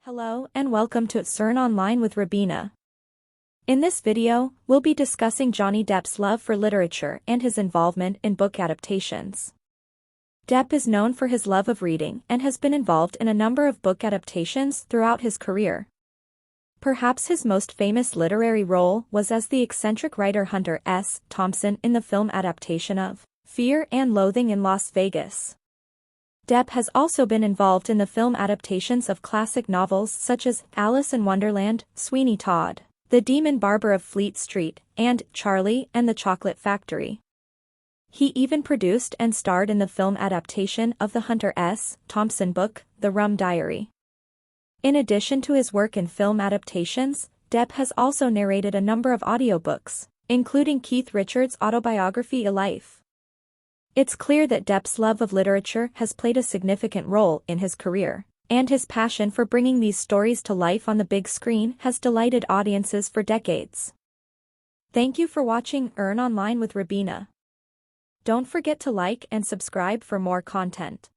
Hello and welcome to Learn Online with Rabina. In this video, we'll be discussing Johnny Depp's love for literature and his involvement in book adaptations. Depp is known for his love of reading and has been involved in a number of book adaptations throughout his career. Perhaps his most famous literary role was as the eccentric writer Hunter S. Thompson in the film adaptation of Fear and Loathing in Las Vegas. Depp has also been involved in the film adaptations of classic novels such as Alice in Wonderland, Sweeney Todd, The Demon Barber of Fleet Street, and Charlie and the Chocolate Factory. He even produced and starred in the film adaptation of the Hunter S. Thompson book, The Rum Diary. In addition to his work in film adaptations, Depp has also narrated a number of audiobooks, including Keith Richards' autobiography A Life. It's clear that Depp's love of literature has played a significant role in his career, and his passion for bringing these stories to life on the big screen has delighted audiences for decades. Thank you for watching Learn Online with Rabina. Don't forget to like and subscribe for more content.